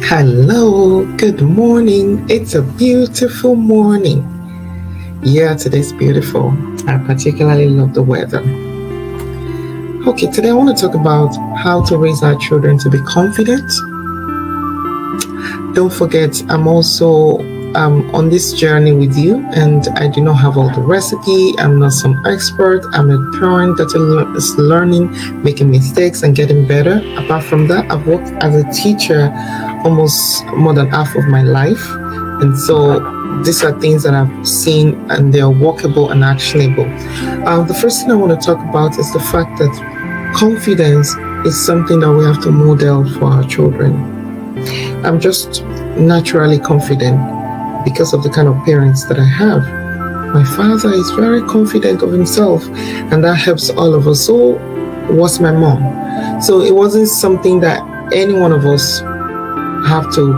Hello, good morning. It's a beautiful morning. Yeah, today's beautiful. I particularly love the weather. Okay, today I want to talk about how to raise our children to be confident. Don't forget, I'm also on this journey with you, and I do not have all the recipe. I'm not some expert. I'm a parent that is learning, making mistakes, and getting better. Apart from that, I've worked as a teacher almost more than half of my life, and so these are things that I've seen, and they're workable and actionable. The first thing I want to talk about is the fact that confidence is something that we have to model for our children. I'm just naturally confident because of the kind of parents that I have. My father is very confident of himself, and that helps all of us. So was my mom. So it wasn't something that any one of us have to,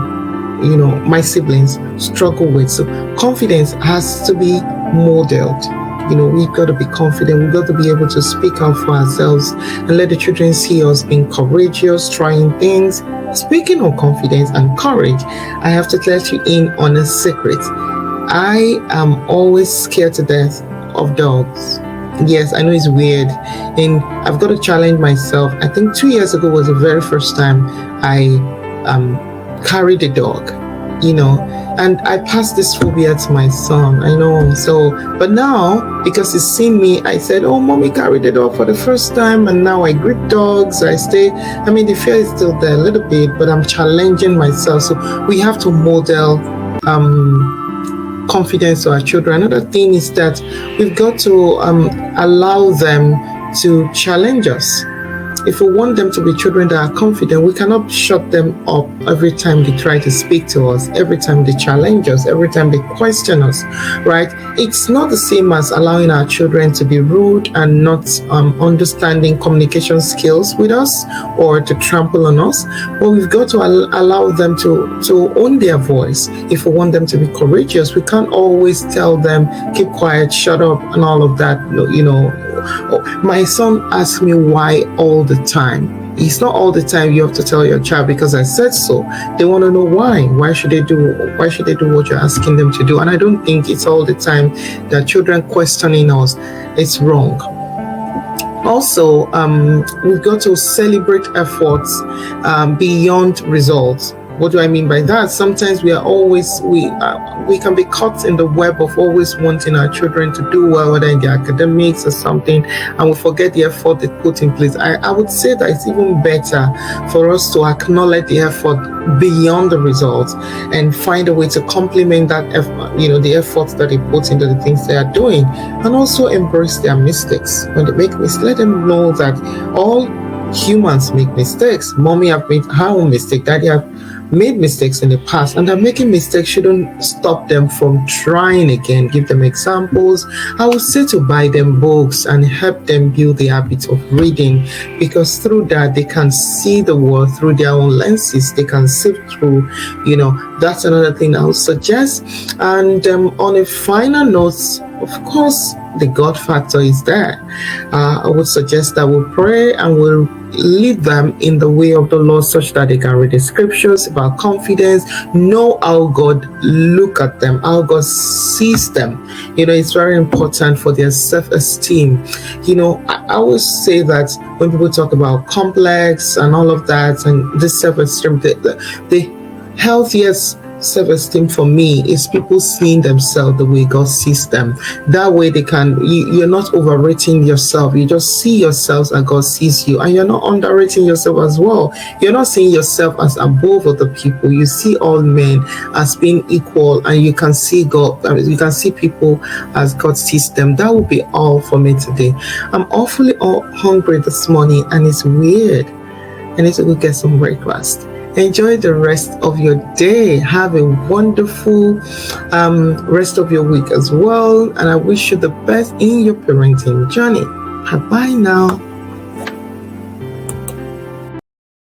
my siblings struggle with. So confidence has to be modeled. We've got to be confident. We've got to be able to speak out for ourselves and let the children see us being courageous, trying things. Speaking of confidence and courage, I have to let you in on a secret. I am always scared to death of dogs. Yes, I know it's weird, and I've got to challenge myself. I think 2 years ago was the very first time I carried a dog, and I passed this phobia to my son. I know. But now, because he's seen me, I said, "Oh, mommy carried the dog for the first time," and now I greet dogs. The fear is still there a little bit, but I'm challenging myself. So we have to model confidence to our children. Another thing is that we've got to allow them to challenge us. If we want them to be children that are confident, we cannot shut them up every time they try to speak to us, every time they challenge us, every time they question us, right? It's not the same as allowing our children to be rude and not understanding communication skills with us or to trample on us. But we've got to allow them to own their voice. If we want them to be courageous, we can't always tell them, keep quiet, shut up, and all of that, My son asks me why all the time. It's not all the time you have to tell your child because I said so. They want to know why. Why should they do what you're asking them to do? And I don't think it's all the time that children questioning us. It's wrong. Also, we've got to celebrate efforts beyond results. What do I mean by that? Sometimes we can be caught in the web of always wanting our children to do well, whether in the academics or something, and we forget the effort they put in place. I would say that it's even better for us to acknowledge the effort beyond the results and find a way to complement that effort, the efforts that they put into the things they are doing, and also embrace their mistakes. When they make mistakes, let them know that all humans make mistakes. Mommy have made her own mistake. Daddy have made mistakes in the past, and that making mistakes shouldn't stop them from trying again. Give them examples. I would say to buy them books and help them build the habit of reading, because through that they can see the world through their own lenses. They can sift through, that's another thing I would suggest. And on a final note, of course, the God factor is there. I would suggest that we pray and we'll lead them in the way of the Lord such that they can read the scriptures about confidence, know how God look at them, how God sees them. It's very important for their self-esteem. I always say that when people talk about complex and all of that and this self-esteem, the healthiest self-esteem for me is people seeing themselves the way God sees them. That way you're not overrating yourself. You just see yourself as God sees you, and you're not underrating yourself as well. You're not seeing yourself as above other people. You see all men as being equal, and you can see God. You can see people as God sees them. That will be all for me today. I'm awfully hungry this morning, and it's weird. I need to go get some breakfast. Enjoy the rest of your day. Have a wonderful rest of your week as well. And I wish you the best in your parenting journey. Bye-bye now.